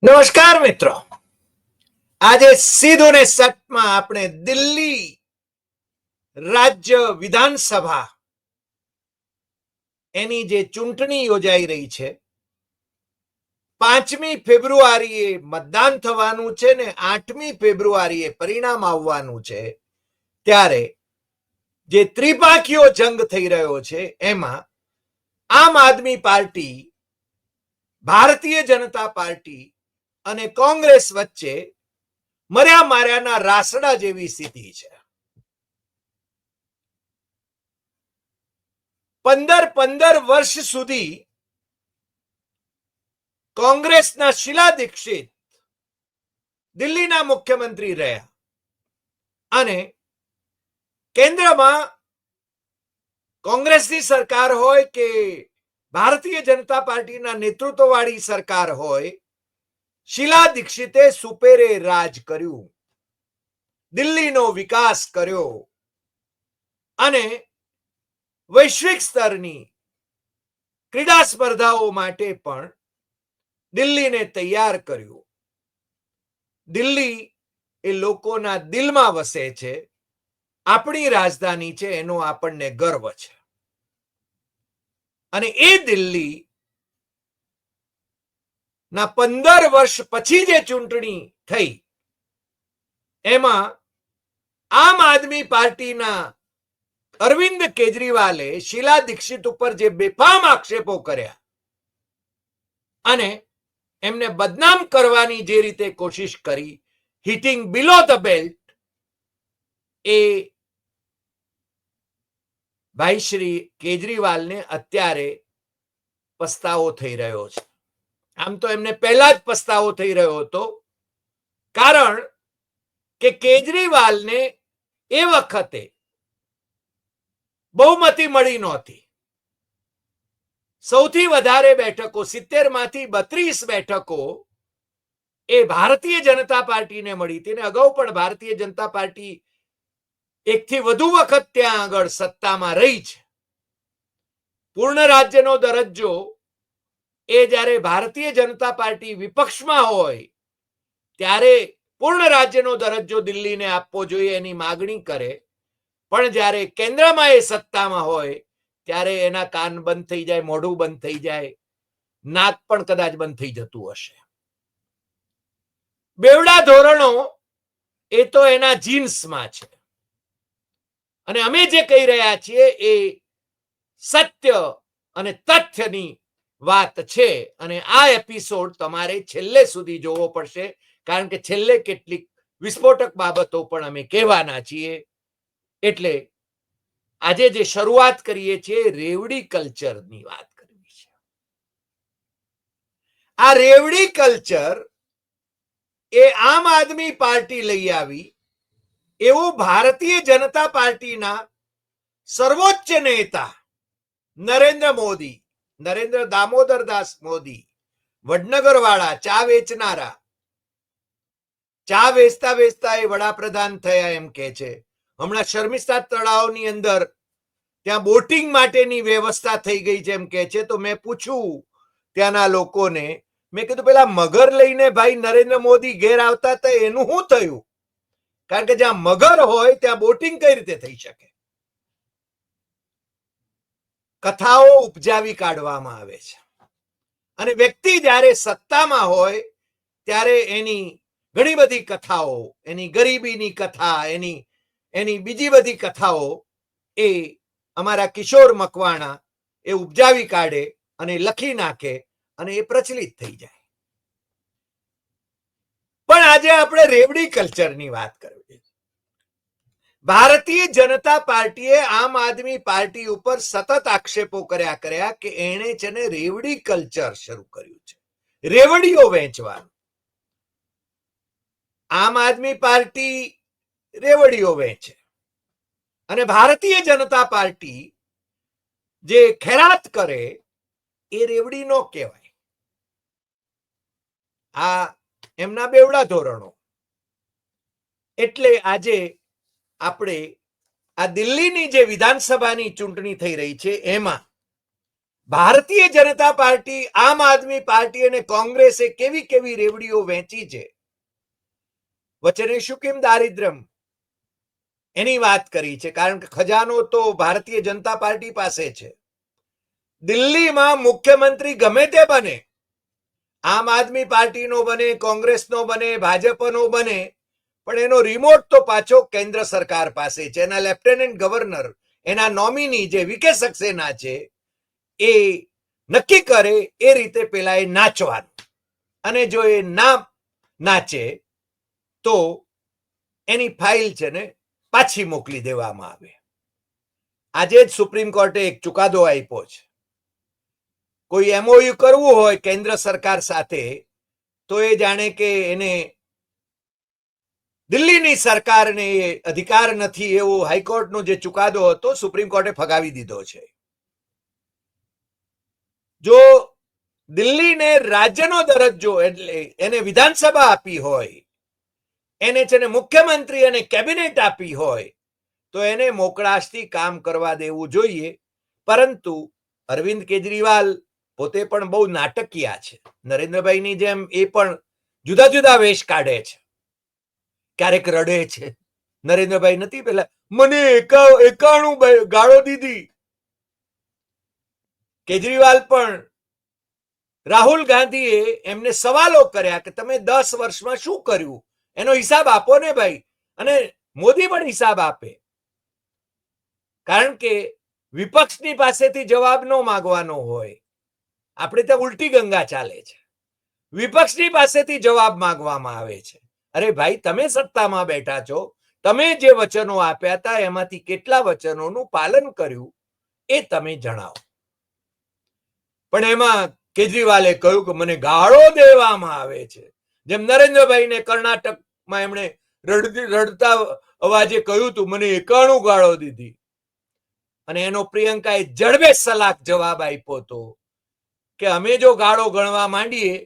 નમસ્કાર મિત્રો, આજે સીધું ને સટમાં આપણે દિલ્હી રાજ્ય વિધાનસભા એની જે ચૂંટણી યોજાઈ રહી છે, 5મી ફેબ્રુઆરીએ મતદાન થવાનું છે ને 8મી ફેબ્રુઆરીએ પરિણામ આવવાનું છે. ત્યારે જે ત્રિપાખીયો જંગ થઈ રહ્યો છે એમાં આમ આદમી પાર્ટી, ભારતીય જનતા પાર્ટી અને કોંગ્રેસ વચ્ચે મર્યા માર્યાના રાસડા જેવી સ્થિતિ છે. 15 વર્ષ સુધી કોંગ્રેસના શીલા દીક્ષિત દિલ્હીના મુખ્યમંત્રી રહ્યા અને કેન્દ્રમાં કોંગ્રેસની સરકાર હોય કે ભારતીય જનતા પાર્ટીના નેતૃત્વવાળી સરકાર હોય, શીલા દીક્ષિતે સુપેરે રાજ કર્યું, દિલ્હીનો વિકાસ કર્યો અને વૈશ્વિક સ્તરની ક્રીડા સ્પર્ધાઓ માટે પણ દિલ્હીને તૈયાર કર્યું. દિલ્હી એ લોકોના દિલમાં વસે છે, આપણી રાજધાની છે, એનો આપણને ગર્વ છે. અને એ દિલ્હી ના 15 વર્ષ પછી જે ચૂંટણી થઈ એમાં આમ આદમી પાર્ટીના અરવિંદ કેજરીવાલે શીલા દીક્ષિત ઉપર જે બેફામ આક્ષેપો કર્યા અને એમને બદનામ કરવાની જે રીતે કોશિશ કરી, હિટિંગ બિલો ધ બેલ્ટ, એ ભાઈ શ્રી કેજરીવાલને અત્યારે પસ્તાવો થઈ રહ્યો છે. આમ તો એમને પહેલા જ પસ્તાવો થઈ રહ્યો હતો, કારણ કે કેજરીવાલને એ વખતે બહુમતી મળી નહોતી. સૌથી વધારે બેઠકો 70 માંથી 32 બેઠકો એ ભારતીય જનતા પાર્ટીને મળી હતી. અગાઉ પણ ભારતીય જનતા પાર્ટી એકથી વધુ વખત ત્યાં આગળ સત્તામાં રહી છે. પૂર્ણ રાજ્યનો દરજ્જો એ જ્યારે ભારતીય જનતા પાર્ટી વિપક્ષમાં હોય ત્યારે પૂર્ણ રાજ્યનો દરજ્જો દિલ્હીને આપવો જોઈએ એની માગણી કરે, પણ જ્યારે કેન્દ્રમાં એ સત્તામાં હોય ત્યારે એના કાન બંધ થઈ જાય, મોઢું બંધ થઈ જાય, નાક પણ કદાચ બંધ થઈ જતું હશે. બેવડા ધોરણો એ તો એના જીન્સમાં છે અને અમે જે કહી રહ્યા છીએ એ સત્ય અને તથ્યની વાત છે. અને આ એપિસોડ તમારે છેલ્લે સુધી જોવો પડશે, કારણ કે છેલ્લે કેટલીક વિસ્ફોટક બાબતો પણ અમે કહેવાના છીએ. એટલે આજે જે શરૂઆત કરીએ છીએ રેવડી કલ્ચરની વાત કરવી છે. આ રેવડી કલ્ચર એ આમ આદમી પાર્ટી લઈ આવી એવું ભારતીય જનતા પાર્ટીના સર્વોચ્ચ નેતા નરેન્દ્ર મોદી, નરેન્દ્ર દામોદરદાસ મોદી, વડનગર વાળા, ચા વેચનારા, ચા વેચતા વેચતા એ વડાપ્રધાન થયા એમ કે છે. હમણાં શર્મિષ્ઠા તળાવની અંદર ત્યાં બોટિંગ માટેની વ્યવસ્થા થઈ ગઈ છે એમ કે છે. તો મેં પૂછ્યું ત્યાંના લોકોને, મેં કીધું પેલા મગર લઈને ભાઈ નરેન્દ્ર મોદી ઘેર આવતા હતા એનું શું થયું? કારણ કે જ્યાં મગર હોય ત્યાં બોટિંગ કઈ રીતે થઈ શકે? કથાઓ ઉપજાવી કાઢવામાં આવે છે અને વ્યક્તિ જ્યારે સત્તામાં હોય ત્યારે એની ઘણી બધી કથાઓ, એની ગરીબીની કથા, એની બીજી બધી કથાઓ એ અમારા કિશોર મકવાણા એ ઉપજાવી કાઢે અને લખી નાખે અને એ પ્રચલિત થઈ જાય. પણ આજે આપણે રેવડી કલ્ચરની વાત કરવી. ભારતીય જનતા પાર્ટીએ આમ આદમી પાર્ટી ઉપર સતત આક્ષેપો કર્યા કે એણે છે ને રેવડી કલ્ચર શરૂ કર્યું છે, રેવડીઓ વેચવાનું. આમ આદમી પાર્ટી રેવડીઓ વેચે અને ભારતીય જનતા પાર્ટી જે ખેરાત કરે એ રેવડી નો કહેવાય. આ એમના બેવડા ધોરણો. એટલે આજે આપણે આ દિલ્હીની જે વિધાનસભાની ચૂંટણી થઈ રહી છે એમાં ભારતીય જનતા પાર્ટી, આમ આદમી પાર્ટી અને કોંગ્રેસે કેવી કેવી રેવડીઓ વહેંચી છે, વચને શું કેમ દારિદ્ર્યમ, એની વાત કરી છે. કારણ કે ખજાનો તો ભારતીય જનતા પાર્ટી પાસે છે. દિલ્હીમાં મુખ્યમંત્રી ગમે તે બને, આમ આદમી પાર્ટીનો બને, કોંગ્રેસનો બને, ભાજપનો બને, પણ એનો રિમોટ તો પાછો કેન્દ્ર સરકાર પાસે છે. એના લેફ્ટનન્ટ ગવર્નર, એના નોમિની જે વીકે સક્સેના છે, એ નક્કી કરે એ રીતે પેલા એ નાચવાનું, અને જો એ ના નાચે તો એની ફાઇલ છે ને પાછી મોકલી દેવામાં આવે. આજે જ સુપ્રીમ કોર્ટે એક ચુકાદો આપ્યો છે. કોઈ એમઓયુ કરવું હોય કેન્દ્ર સરકાર સાથે તો એ જાણે કે એને દિલ્હીની સરકારને અધિકાર નથી, એવો હાઈકોર્ટનો જે ચુકાદો હતો સુપ્રીમ કોર્ટે ફગાવી દીધો છે. જો દિલ્હીને રાજ્યનો દરજ્જો એટલે એને વિધાનસભા આપી હોય, એને છે ને મુખ્યમંત્રી અને કેબિનેટ આપી હોય, તો એને મોકળાશથી કામ કરવા દેવું જોઈએ. પરંતુ અરવિંદ કેજરીવાલ પોતે પણ બહુ નાટકીયા છે. નરેન્દ્રભાઈની જેમ એ પણ જુદા જુદા વેશ કાઢે છે. ક્યારેક રડે છે. નરેન્દ્રભાઈ નથી પેલા મને 91 ગાળો દીધી. કેજરીવાલ પણ રાહુલ ગાંધીએ એમને સવાલો કર્યા કે તમે 10 વર્ષમાં શું કર્યું, એનો હિસાબ આપો ને ભાઈ. અને મોદી પણ હિસાબ આપે, કારણ કે વિપક્ષની પાસેથી જવાબ ન માંગવાનો હોય. આપણે ત્યાં ઉલટી ગંગા ચાલે છે. વિપક્ષની પાસેથી જવાબ માંગવામાં આવે છે. અરે ભાઈ, તમે સત્તામાં બેઠા છો, તમે જે વચનો આપ્યા હતા એમાંથી કેટલા વચનોનું પાલન કર્યું એ તમે જણાવો. પણ એમાં કેજરીવાલે કહ્યું કે મને ગાળો દેવામાં આવે છે. જેમ નરેન્દ્રભાઈને કર્ણાટકમાં એમણે રડતા અવાજે કહ્યું હતું મને 91 ગાળો દીધી, અને એનો પ્રિયંકાએ જડબે સલાક જવાબ આપ્યો હતો કે અમે જો ગાળો ગણવા માંડીએ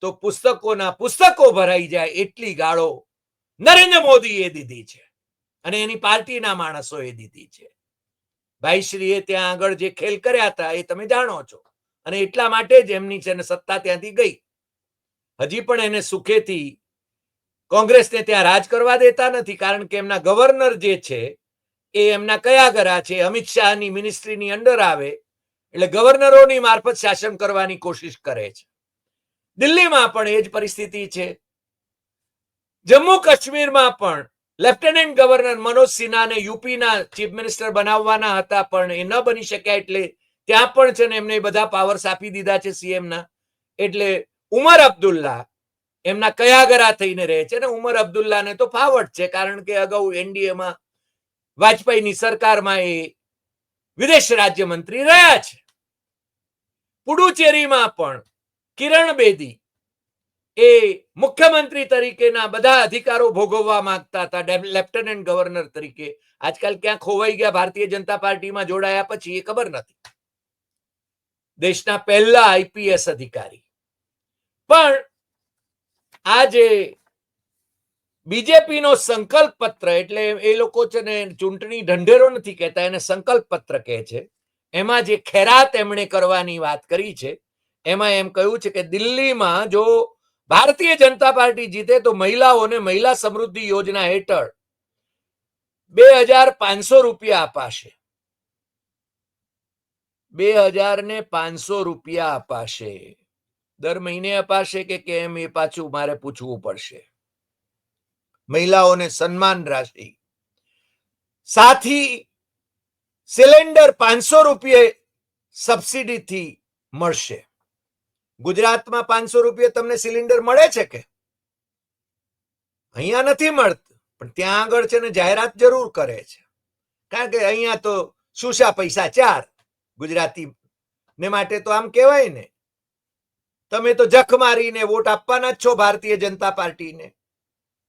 તો પુસ્તકોના પુસ્તકો ભરાઈ જાય એટલી ગાળો નરેન્દ્ર મોદીએ દીધી છે અને એની પાર્ટીના માણસોએ દીધી છે. ભાઈશ્રીએ ત્યાં આગળ જે ખેલ કર્યા હતા એ તમે જાણો છો, અને એટલા માટે જ એમની છે ને સત્તા ત્યાંથી ગઈ. હજી પણ એને સુખેથી કોંગ્રેસને ત્યાં રાજ કરવા દેતા નથી, કારણ કે એમના ગવર્નર જે છે એ એમના કયાગરા છે, અમિત શાહની મિનિસ્ટ્રીની અંડર આવે, એટલે ગવર્નરોની મારફત શાસન કરવાની કોશિશ કરે છે. દિલ્હીમાં પણ એ જ પરિસ્થિતિ છે. જમ્મુ કાશ્મીરમાં પણ લેફ્ટનન્ટ ગવર્નર મનોજ સિન્હાને યુપીના ચીફ મિનિસ્ટર બનાવવાના હતા, પણ એ ન બની શક્યા, એટલે ત્યાં પણ છે ને એમને બધા પાવર્સ આપી દીધા છે સીએમના. એટલે ઉમર અબ્દુલ્લા એમના કયાગરા થઈને રહે છે. ને ઉમર અબ્દુલ્લાને તો ફાવટ છે, કારણ કે અગાઉ એનડીએમાં વાજપેયીની સરકારમાં એ વિદેશ રાજ્યમંત્રી રહ્યા છે. પુડુચેરીમાં પણ કિરણ બેદી એ મુખ્યમંત્રી તરીકેના બધા અધિકારો ભોગવવા માંગતા હતા, લેફ્ટનન્ટ ગવર્નર તરીકે. આજકાલ ક્યાં ખોવાઈ ગયા ભારતીય જનતા પાર્ટીમાં જોડાયા પછી એ ખબર નથી. દેશના પહેલા આઈપીએસ અધિકારી. પણ આજે બીજેપીનો સંકલ્પ પત્ર, એટલે એ લોકો છે ને ચૂંટણી ઢંઢેરો નથી કહેતા, એને સંકલ્પ પત્ર કહે છે. એમાં જે ખેરાત એમણે કરવાની વાત કરી છે, એમાં એમ કહ્યું છે કે દિલ્હીમાં જો ભારતીય જનતા પાર્ટી જીતે તો મહિલાઓને મહિલા સમૃદ્ધિ યોજના હેઠળ 2500 રૂપિયા અપાશે. 2500 રૂપિયા અપાશે. દર મહિને અપાશે કે કેમ એ પાછું મારે પૂછવું પડશે. મહિલાઓને સન્માન રાશિ. સાથી સિલિન્ડર 500 રૂપિયા સબસિડીથી મળશે. ગુજરાતમાં 500 રૂપિયા તમને સિલિન્ડર મળે છે કે? અહીંયા નથી મળતું, પણ ત્યાં આગળ છે ને જાહેરાત જરૂર કરે છે, કારણ કે અહીંયા તો સુશા પૈસા ચાર. ગુજરાતી ને માટે તો આમ કહેવાય ને, તમે તો જખ મારીને વોટ આપવાના જ છો ભારતીય જનતા પાર્ટીને,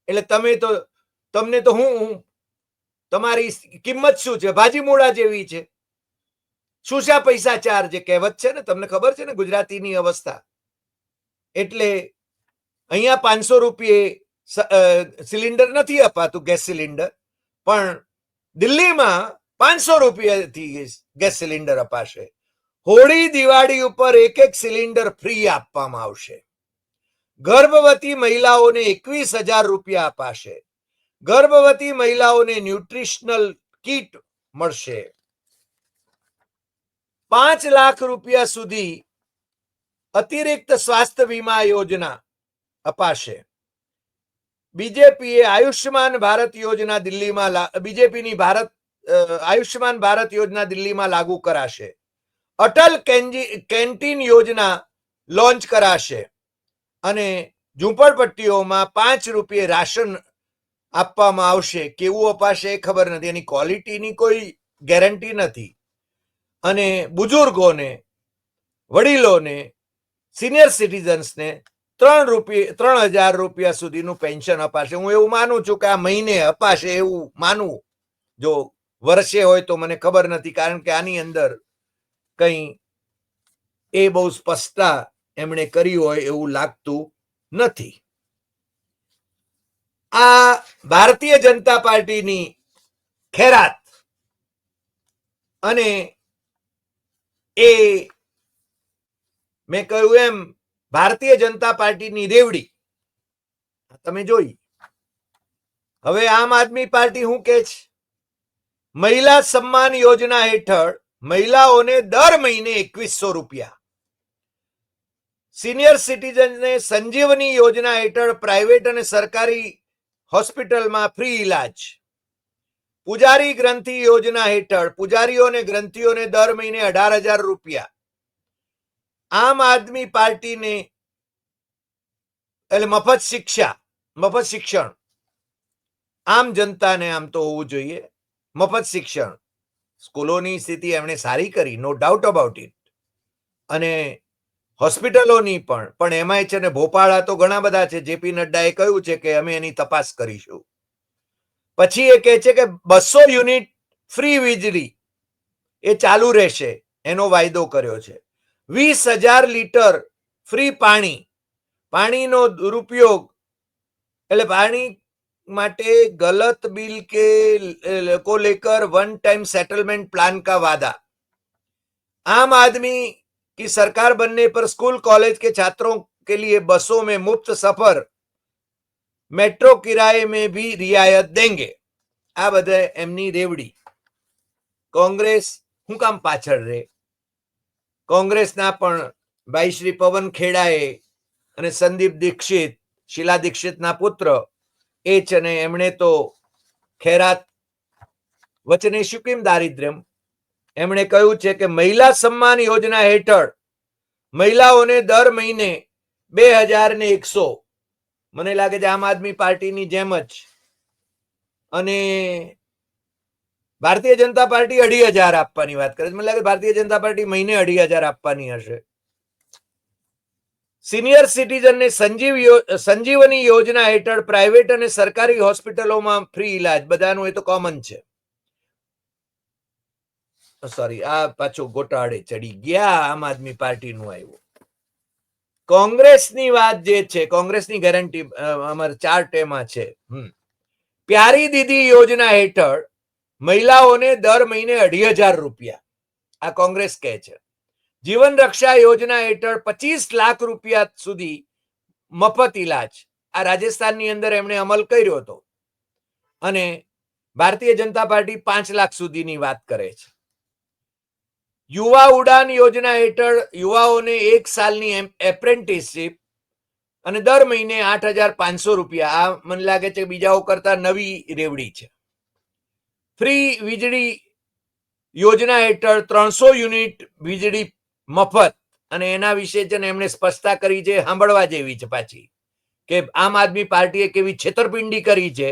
એટલે તમને તો હું તમારી કિંમત શું છે? ભાજી મૂળા જેવી છે. સુશા પૈસા ચાર જે કહેવત છે ને, તમને ખબર છે ને ગુજરાતીની અવસ્થા. એટલે અહીંયા 500 રૂપિયે સિલિન્ડર નથી અપાતું, ગેસ સિલિન્ડર, પણ દિલ્હીમાં 500 રૂપિયાથી ગેસ સિલિન્ડર અપાશે. હોળી દિવાળી ઉપર એક સિલિન્ડર ફ્રી આપવામાં આવશે. ગર્ભવતી મહિલાઓને 21,000 રૂપિયા અપાશે. ગર્ભવતી મહિલાઓને ન્યુટ્રિશનલ કીટ મળશે. 5 લાખ રૂપિયા સુધી અતિરિક્ત સ્વાસ્થ્ય વીમા યોજના અપાશે. બીજેપીએ આયુષ્યમાન ભારત યોજના દિલ્હીમાં બીજેપીની આયુષ્યમાન ભારત યોજના દિલ્હીમાં લાગુ કરાશે. અટલ કેન્ટીન યોજના લોન્ચ કરાશે અને ઝૂંપડપટ્ટીઓમાં 5 રૂપિયે રાશન આપવામાં આવશે. કેવું અપાશે એ ખબર નથી, એની ક્વોલિટીની કોઈ ગેરંટી નથી. અને બુજુર્ગોને, વડીલોને, સિનિયર સિટીઝન્સને 3,000 રૂપિયા સુધીનું પેન્શન અપાશે. હું એવું માનું છું કે આ મહિને અપાશે એવું માનવું. જો વર્ષે હોય તો મને ખબર નથી, કારણ કે આની અંદર કંઈ એ બહુ સ્પષ્ટતા એમણે કરી હોય એવું લાગતું નથી. આ ભારતીય જનતા પાર્ટીની ખેરાત અને એ મેં કહ્યું એમ ભારતીય જનતા પાર્ટીની રેવડી તમે જોઈ. હવે આમ આદમી પાર્ટી શું કે છે? મહિલા સન્માન યોજના હેઠળ મહિલાઓને દર મહિને 2,100 રૂપિયા. સિનિયર સિટીઝનને સંજીવની યોજના હેઠળ પ્રાઇવેટ અને સરકારી હોસ્પિટલમાં ફ્રી ઇલાજ. પૂજારી ગ્રંથિ યોજના હેઠળ પૂજારીઓ અને ગ્રંથિઓને દર મહિને 18,000 રૂપિયા. આમ આદમી પાર્ટીને એટલે મફત શિક્ષણ આમ જનતાને આમ તો હોવું જોઈએ. મફત શિક્ષણ, સ્કૂલોની સ્થિતિ એમણે સારી કરી, નો ડાઉટ અબાઉટ ઇટ. અને હોસ્પિટલોની પણ એમાંય છે ને ભોપાળા તો ઘણા બધા છે. જેપી નડ્ડાએ કહ્યું છે કે અમે એની તપાસ કરીશું. પછી એ કહે છે કે 200 યુનિટ ફ્રી વીજળી એ ચાલુ રહેશે, એનો વાયદો કર્યો છે. 20,000 લીટર ફ્રી પાણીનો દુરુપયોગ એટલે પાણી માટે गलत बिल के को लेकर वन टाइम सेटलमेंट प्लान का वादा. आम आदमी की सरकार बनने पर स्कूल कॉलेज के छात्रों के लिए बसों में मुफ्त सफर, मेट्रो किराए में भी रियायत देंगे. આ બધા એમની રેવડી. કોંગ્રેસ શું કામ પાછળ રહે? કોંગ્રેસના પણ ભાઈ શ્રી પવન ખેડાએ અને સંદીપ દીક્ષિત, શીલા દીક્ષિતના પુત્ર એ છે ને એમણે તો ખેરાત વચને શું કેમ દારિદ્ર્યમ. એમણે કહ્યું છે કે મહિલા સન્માન યોજના હેઠળ મહિલાઓને દર મહિને 2,100. મને લાગે છે આમ આદમી પાર્ટીની જેમ જ. અને ભારતીય જનતા પાર્ટી 2,500 આપવાની વાત કરે છે. મને લાગે ભારતીય જનતા પાર્ટી મહિને 2,500 આપવાની હશે. સિનિયર સિટીઝનને સંજીવની યોજના હેઠળ પ્રાઇવેટ અને સરકારી હોસ્પિટલોમાં ફ્રી ઇલાજ. બધાનું એ તો કોમન છે. સોરી, આ પાછું ગોટાળે ચડી ગયા. આમ આદમી પાર્ટીનું આવ્યું. કોંગ્રેસની વાત જે છે, કોંગ્રેસની ગેરંટી અમારા ચાર્ટ એમાં છે. પ્યારી દીદી યોજના હેઠળ મહિલાઓને દર મહિને 2,500 રૂપિયા. આ કોંગ્રેસ કહે છે. જીવન રક્ષા યોજના હેઠળ 25 લાખ રૂપિયા સુધી મફત ઇલાજ. આ રાજસ્થાનની અંદર એમણે અમલ કર્યો હતો. અને ભારતીય જનતા પાર્ટી 5 લાખ સુધીની વાત કરે છે. યુવા ઉડાન યોજના હેઠળ યુવાઓને 1 સાલની એપ્રેન્ટિસશીપ અને દર મહિને 8,500 રૂપિયા. આ મને લાગે છે બીજાઓ કરતા નવી રેવડી છે. ફ્રી વીજળી યોજના હેઠળ 300 યુનિટ વીજળી મફત. અને એના વિશે છે ને એમણે સ્પષ્ટતા કરી છે, સાંભળવા જેવી છે પાછી, કે આમ આદમી પાર્ટીએ કેવી છેતરપિંડી કરી છે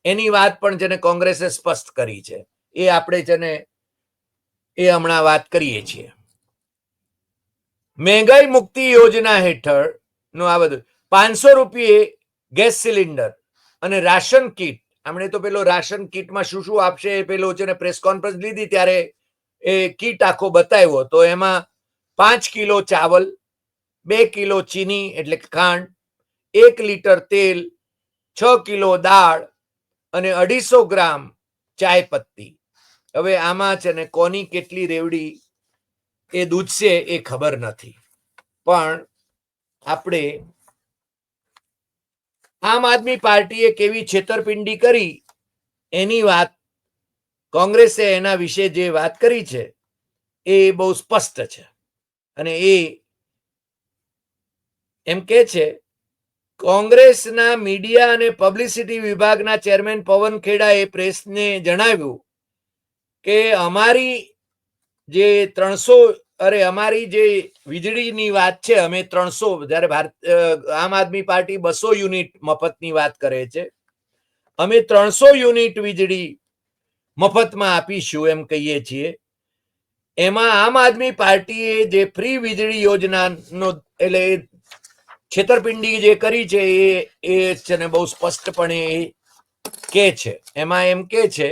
એની વાત પણ છે ને કોંગ્રેસે સ્પષ્ટ કરી છે. એ આપણે છે ને એ હમણાં વાત કરીએ છીએ. મહેંગાઈ મુક્તિ યોજના હેઠળ નું આ બધું 500 રૂપિયે ગેસ સિલિન્ડર અને રાશન કીટ. હમણે તો પેલો રાશન કીટમાં શું શું આપશે એ પેલો છે ને પ્રેસ કોન્ફરન્સ લીધી ત્યારે એ કીટ આખો બતાવ્યો. તો એમાં 5 કિલો ચાવલ, 2 કિલો ચીની એટલે ખાંડ, 1 લીટર તેલ, 6 કિલો દાળ અને 250 ગ્રામ ચાય પત્તી. હવે આમાં છે ને કોની કેટલી રેવડી એ દૂધશે એ ખબર નથી. પણ આપણે આમ આદમી પાર્ટીએ કેવી છેતરપિંડી કરી એની વાત, કોંગ્રેસે એના વિશે જે વાત કરી છે એ બહુ સ્પષ્ટ છે. અને એ એમ કે છે, કોંગ્રેસના મીડિયા અને પબ્લિસિટી વિભાગના ચેરમેન પવન ખેડાએ પ્રેસને જણાવ્યું કે અમારી જે 300 અમારી જે વીજળીની વાત છે, અમે 300, જ્યારે આમ આદમી પાર્ટી 200 યુનિટ મફતની વાત કરે છે, અમે 300 યુનિટ વીજળી મફતમાં આપીશું એમ કહીએ છીએ. એમાં આમ આદમી પાર્ટીએ જે ફ્રી વીજળી યોજનાનો એટલે છેતરપિંડી જે કરી છે એ છે ને બહુ સ્પષ્ટપણે કે છે. એમાં એમ કે છે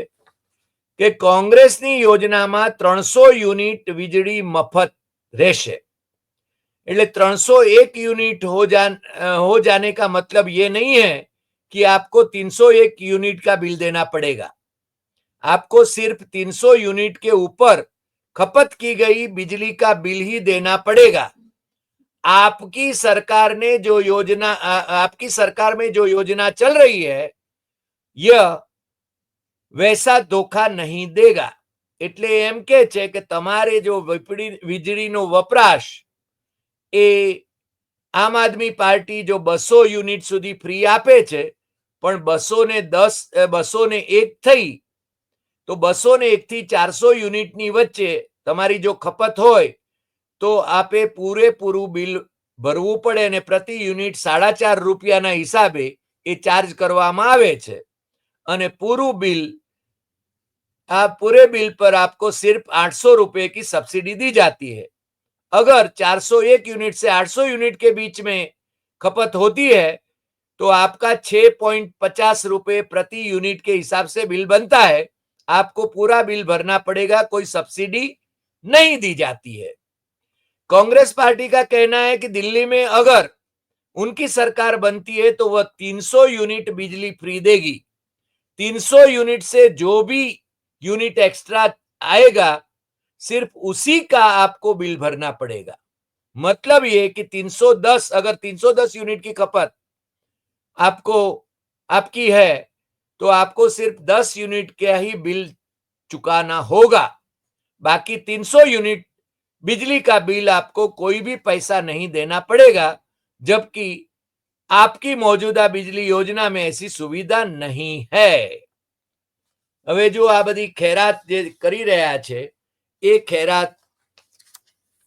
કે કોંગ્રેસની યોજનામાં 300 યુનિટ વીજળી મફત રહેશે. એટલે 301 यूनिट हो जाने का मतलब ये नहीं है कि आपको 301 यूनिट का बिल देना पड़ेगा. आपको सिर्फ 300 यूनिट के ऊपर खपत की गई बिजली का बिल ही देना पड़ेगा. आपकी सरकार में जो योजना चल रही है यह वैसा धोखा नहीं देगा. એટલે એમ કે છે કે તમારે જો વીજળીનો વપરાશ એ આમ આદમી પાર્ટી જો 200 યુનિટ સુધી ફ્રી આપે છે, પણ 201 થઈ તો 201 થી 400 યુનિટની વચ્ચે તમારી જો ખપત હોય તો આપે પૂરેપૂરું બિલ ભરવું પડે અને પ્રતિ યુનિટ 4.5 રૂપિયાના હિસાબે એ ચાર્જ કરવામાં આવે છે. અને પૂરું बिल, पूरे बिल पर आपको सिर्फ 800 रुपए की सब्सिडी दी जाती है. अगर 401 यूनिट से 800 यूनिट के बीच में खपत होती है तो आपका 6.50 रुपए प्रति यूनिट के हिसाब से बिल बनता है. आपको पूरा बिल भरना पड़ेगा, कोई सब्सिडी नहीं दी जाती है. कांग्रेस पार्टी का कहना है कि दिल्ली में अगर उनकी सरकार बनती है तो वह 300 यूनिट बिजली फ्री देगी. 300 यूनिट से जो भी यूनिट एक्स्ट्रा आएगा सिर्फ उसी का आपको बिल भरना पड़ेगा. मतलब ये कि 310, अगर 310 यूनिट की खपत आपकी है तो आपको सिर्फ 10 यूनिट का ही बिल चुकाना होगा. बाकी 300 यूनिट बिजली का बिल आपको कोई भी पैसा नहीं देना पड़ेगा, जबकि आपकी मौजूदा बिजली योजना में ऐसी सुविधा नहीं है. હવે જો આ બધી ખેરાત જે કરી રહ્યા છે એ ખેરાત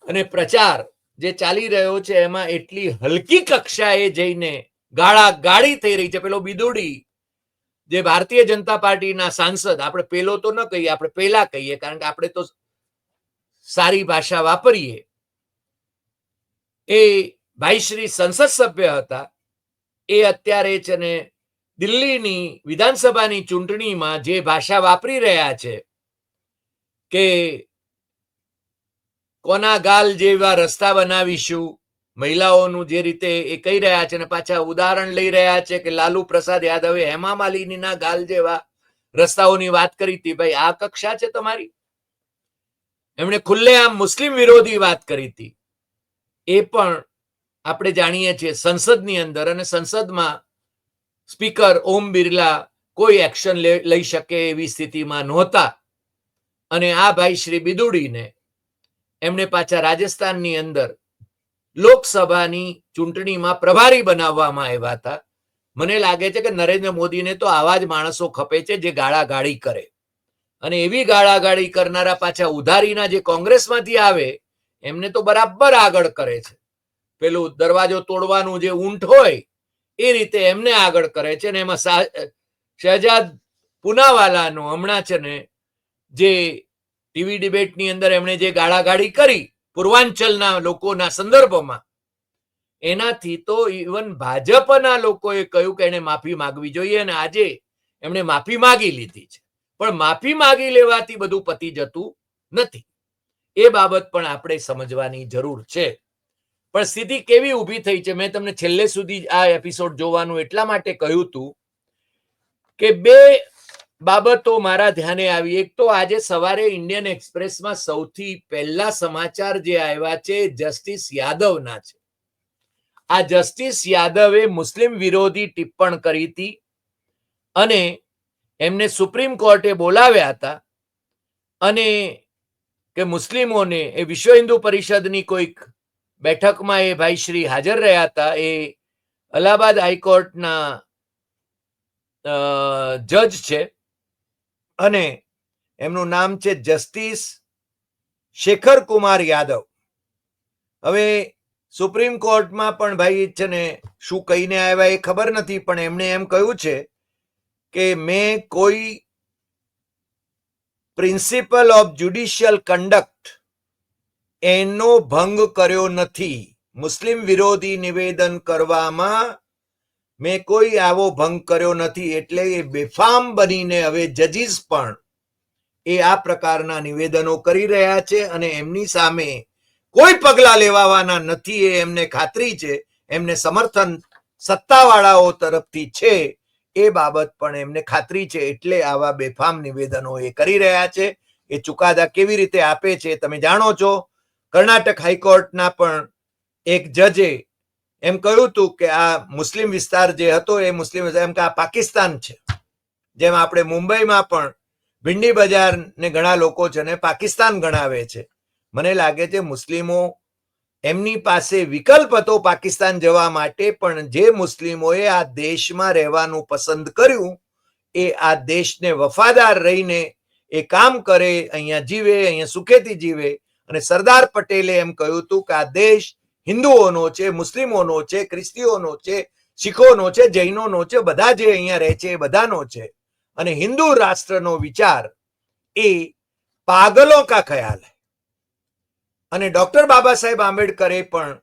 અને પ્રચાર જે ચાલી રહ્યો છે એમાં એટલી હલકી કક્ષાએ જઈને ગાળાગાળી થઈ રહી છે. પેલો બિદુડી જે ભારતીય જનતા પાર્ટીના સાંસદ, આપણે પેલો તો ન કહીએ, આપણે પેલા કહીએ, કારણ કે આપણે તો સારી ભાષા વાપરીએ, એ ભાઈશ્રી સંસદ સભ્ય હતા. એ અત્યારે છે ને દિલ્હીની વિધાનસભાની ચૂંટણીમાં જે ભાષા વાપરી રહ્યા છે કે કોના ગાલ જેવા રસ્તા બનાવીશું, મહિલાઓનું જે રીતે એ કહી રહ્યા છે, અને પાછા ઉદાહરણ લઈ રહ્યા છે કે લાલુ પ્રસાદ યાદવે હેમા માલિનીના ગાલ જેવા રસ્તાઓની વાત કરી હતી. ભાઈ, આ કક્ષા છે તમારી? એમણે ખુલ્લેઆમ મુસ્લિમ વિરોધી વાત કરી હતી. એ પણ આપણે જાણીએ છીએ સંસદની અંદર, અને સંસદમાં સ્પીકર ઓમ બિરલા કોઈ એક્શન લઈ શકે એવી સ્થિતિમાં નહોતા. અને આ ભાઈ શ્રી બિદુડીને એમણે પાછા રાજસ્થાનની અંદર લોકસભાની ચૂંટણીમાં પ્રભારી બનાવવામાં આવ્યા હતા. મને લાગે છે કે નરેન્દ્ર મોદીને તો આવા જ માણસો ખપે છે જે ગાળાગાળી કરે. અને એવી ગાળાગાળી કરનારા પાછા ઉધારીના જે કોંગ્રેસમાંથી આવે એમને તો બરાબર આગળ કરે છે. પેલું દરવાજો તોડવાનું જે ઊંટ હોય એ રીતે એમને આગળ કરે છે. અને એમાં શહેજાદ પૂનાવાલાનો હમણાં છે ને જે ટીવી ડિબેટની અંદર એમણે જે ગાળાગાળી કરી પૂર્વાંચલના લોકોના સંદર્ભમાં, એનાથી તો ઇવન ભાજપના લોકોએ કહ્યું કે એને માફી માંગવી જોઈએ. અને આજે એમણે માફી માંગી લીધી છે. પણ માફી માંગી લેવાથી બધું પતી જતું નથી. એ બાબત પણ આપણે સમજવાની જરૂર છે. પણ સ્થિતિ કેવી ઊભી થઈ છે, મેં તમને છેલ્લે સુધી આ એપિસોડ જોવાનું એટલા માટે કહ્યું હતું કે બે બાબતો મારા ધ્યાને આવી. એક તો આજે સવારે ઇન્ડિયન એક્સપ્રેસમાં સૌથી પહેલા સમાચાર જે આવ્યા છે જસ્ટિસ યાદવના છે. આ જસ્ટિસ યાદવે મુસ્લિમ વિરોધી ટિપ્પણ કરી હતી અને એમને સુપ્રીમ કોર્ટે બોલાવ્યા હતા અને કે મુસ્લિમોને એ વિશ્વ હિન્દુ પરિષદની કોઈક બેઠકમાં એ ભાઈ શ્રી હાજર રહ્યા હતા. એ અલ્હાબાદ હાઈકોર્ટના જજ છે અને એમનું નામ છે જસ્ટિસ શેખર કુમાર યાદવ. હવે સુપ્રીમ કોર્ટમાં પણ ભાઈ છે ને શું કહીને આવ્યા એ ખબર નથી, પણ એમણે એમ કહ્યું છે કે મેં કોઈ પ્રિન્સિપલ ઓફ જ્યુડિશિયલ કન્ડક્ટ એનો ભંગ કર્યો નથી. મુસ્લિમ વિરોધી નિવેદન કરવામાં મેં કોઈ આવો ભંગ કર્યો નથી. એટલે એ બેફામ બનીને હવે જજીસ પણ એ આ પ્રકારના નિવેદનો કરી રહ્યા છે અને એમની સામે કોઈ પગલા લેવાના નથી એ એમને ખાતરી છે. એમને સમર્થન સત્તાવાળાઓ તરફથી છે એ બાબત પણ એમને ખાતરી છે, એટલે આવા બેફામ નિવેદનો એ કરી રહ્યા છે. એ ચુકાદા કેવી રીતે આપે છે તમે જાણો છો. કર્ણાટક હાઈકોર્ટના પણ એક જજે એમ કહ્યું હતું કે આ મુસ્લિમ વિસ્તાર જે હતો એ મુસ્લિમ વિસ્તાર એમ કે આ પાકિસ્તાન છે. જેમ આપણે મુંબઈમાં પણ ભિંડી બજાર ને ઘણા લોકો છે ને પાકિસ્તાન ગણાવે છે. મને લાગે છે મુસ્લિમો એમની પાસે વિકલ્પ હતો પાકિસ્તાન જવા માટે, પણ જે મુસ્લિમોએ આ દેશમાં રહેવાનું પસંદ કર્યું એ આ દેશને વફાદાર રહીને એ કામ કરે, અહીંયા જીવે, અહીંયા સુખેથી જીવે. અને સરદાર પટેલે એમ કહ્યું હતું કે આ દેશ હિન્દુઓનો છે, મુસ્લિમોનો છે, ખ્રિસ્તીઓનો છે, શીખોનો છે, જૈનોનો છે, બધા જે અહીંયા રહે છે એ બધાનો છે. અને હિન્દુ રાષ્ટ્રનો વિચાર એ પાગલો કા ખ્યાલ હૈ. અને ડોક્ટર બાબા સાહેબ આંબેડકરે પણ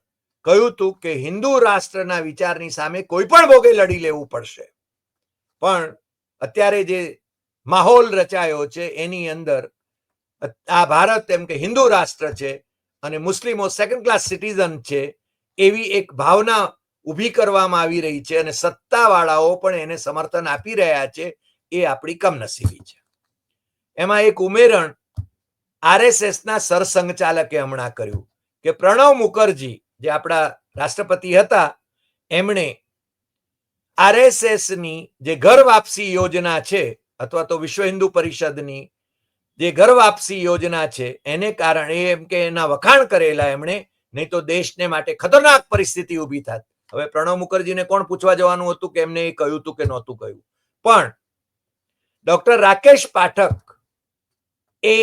કહ્યું હતું કે હિન્દુ રાષ્ટ્રના વિચારની સામે કોઈ પણ ભોગે લડી લેવું પડશે. પણ અત્યારે જે માહોલ રચાયો છે એની અંદર આ ભારત એમ કે હિન્દુ રાષ્ટ્ર છે અને મુસ્લિમો સેકન્ડ ક્લાસ સિટીઝન છે એવી એક ભાવના ઊભી કરવામાં આવી રહી છે અને સત્તાવાળાઓ પણ એને સમર્થન આપી રહ્યા છે. એ આપણી કમનસીબી છે. એમાં એક ઉમેરણ આરએસએસના સરસંઘચાલકે હમણાં કર્યું કે પ્રણવ મુખર્જી જે આપણા રાષ્ટ્રપતિ હતા એમણે આરએસએસની જે ઘર વાપસી યોજના છે અથવા તો વિશ્વ હિન્દુ પરિષદની જે ઘર વાપસી યોજના છે એને કારણે એમ કે એના વખાણ કરેલા એમણે, નહીં તો દેશને માટે ખતરનાક પરિસ્થિતિ ઊભી થાત. હવે પ્રણવ મુખર્જીને કોણ પૂછવા જવાનું હતું કે એમને એ કહ્યું હતું કે નહોતું કહ્યું. પણ ડોક્ટર રાકેશ પાઠક એ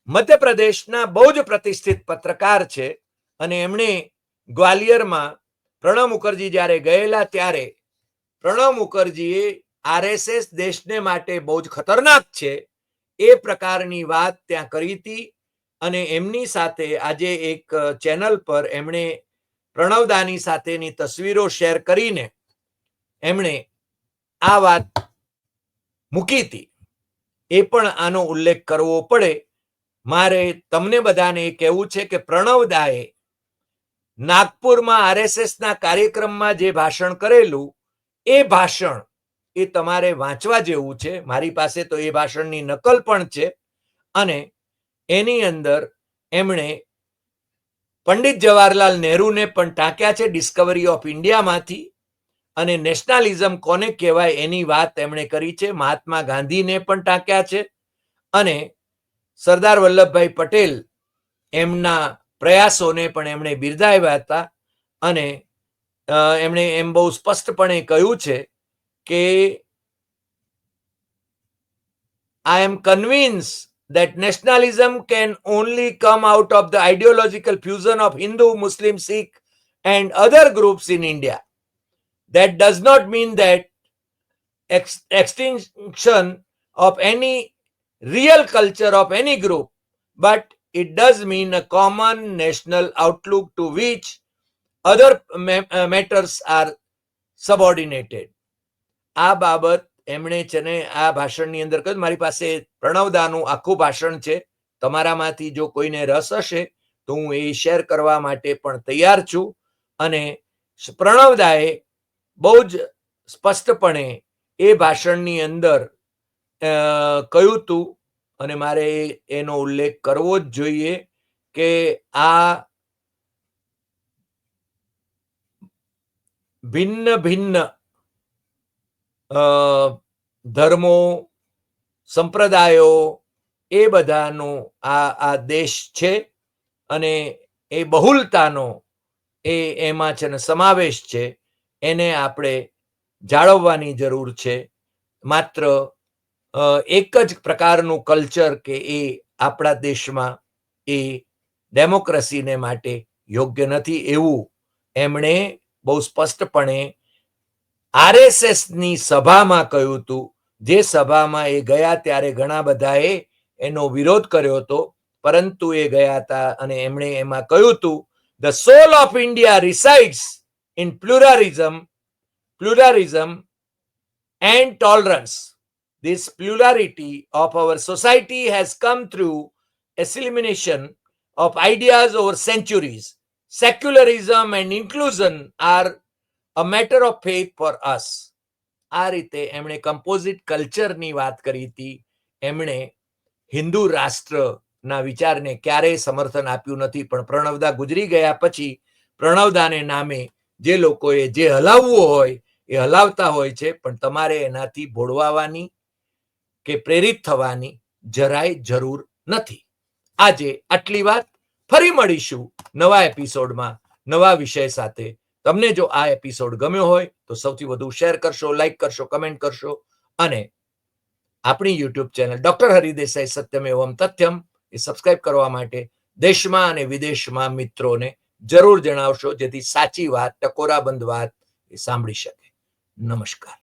મધ્યપ્રદેશના બહુ જ પ્રતિષ્ઠિત પત્રકાર છે અને એમણે ગ્વાલિયરમાં પ્રણવ મુખર્જી જ્યારે ગયેલા ત્યારે પ્રણવ મુખર્જીએ આરએસએસ દેશને માટે બહુ જ ખતરનાક છે એ પ્રકારની વાત ત્યાં કરી હતી. અને એમની સાથે આજે એક ચેનલ પર એમણે પ્રણવદાની સાથેની તસવીરો શેર કરીને એમણે આ વાત મૂકી હતી. એ પણ આનો ઉલ્લેખ કરવો પડે. મારે તમને બધાને કહેવું છે કે પ્રણવદાએ નાગપુરમાં આરએસએસના કાર્યક્રમમાં જે ભાષણ કરેલું એ ભાષણ એ તમારે વાંચવા જેવું છે. મારી પાસે તો એ ભાષણની નકલ પણ છે અને એની અંદર એમણે પંડિત જવાહરલાલ નહેરુને પણ ટાંક્યા છે ડિસ્કવરી ઓફ ઇન્ડિયામાંથી અને નેશનલિઝમ કોને કહેવાય એની વાત એમણે કરી છે. મહાત્મા ગાંધીને પણ ટાંક્યા છે અને સરદાર વલ્લભભાઈ પટેલ એમના પ્રયાસોને પણ એમણે બિરદાવ્યા હતા અને એમણે એમ બહુ સ્પષ્ટપણે કહ્યું છે કે I am convinced that nationalism can only come out of the ideological fusion of Hindu, Muslim, Sikh and other groups in India. That does not mean that extinction of any real culture of any group, but it does mean a common national outlook to which other matters are subordinated. આ બાબત એમણે છે ને આ ભાષણની અંદર કહ્યું. મારી પાસે પ્રણવદાનું આખું ભાષણ છે. તમારામાંથી જો કોઈને રસ હશે તો હું એ શેર કરવા માટે પણ તૈયાર છું. અને પ્રણવદાએ બહુ જ સ્પષ્ટપણે એ ભાષણની અંદર કહ્યું હતું અને મારે એનો ઉલ્લેખ કરવો જ જોઈએ કે આ ભિન્ન ભિન્ન ધર્મો સંપ્રદાયો એ બધાનો આ દેશ છે અને એ બહુલતાનો એમાં છે ને સમાવેશ છે, એને આપણે જાળવવાની જરૂર છે. માત્ર એક જ પ્રકારનું કલ્ચર કે એ આપણા દેશમાં એ ડેમોક્રેસીને માટે યોગ્ય નથી એવું એમણે બહુ સ્પષ્ટપણે આરએસએસની સભામાં કહ્યું હતું. જે સભામાં એ ગયા ત્યારે ઘણા બધાએ એનો વિરોધ કર્યો હતો, પરંતુ એ ગયા હતા અને એમણે એમાં કહ્યું હતું, the soul of India resides in pluralism and tolerance. This plurality of our society has come through assimilation of ideas over centuries. Secularism and inclusion are a matter of faith for us. આ રીતે એમણે composite કલ્ચરની વાત કરી હતી. એમણે હિન્દુ રાષ્ટ્રના વિચારને ક્યારેય સમર્થન આપ્યું નથી, પણ પ્રણવદા ગુજરી ગયા પછી પ્રણવદાને નામે જે લોકોએ જે હલાવવું હોય એ હલાવતા હોય છે, પણ તમારે એનાથી ભોળવાવાની કે પ્રેરિત થવાની જરાય જરૂર નથી. આજે આટલી વાત. ફરી મળીશું નવા એપિસોડમાં નવા વિષય સાથે. તમને જો આ એપિસોડ ગમ્યો હોય તો સૌથી વધુ શેર કરશો, લાઈક કરશો, કમેન્ટ કરશો અને આપણી યુટ્યુબ ચેનલ ડોક્ટર હરિદેસાઈ સત્યમેવમ તથ્યમ એ સબસ્ક્રાઇબ કરવા માટે દેશમાં અને વિદેશમાં મિત્રોને જરૂર જણાવશો, જેથી સાચી વાત, ટકોરાબંધ વાત એ સાંભળી શકે. નમસ્કાર.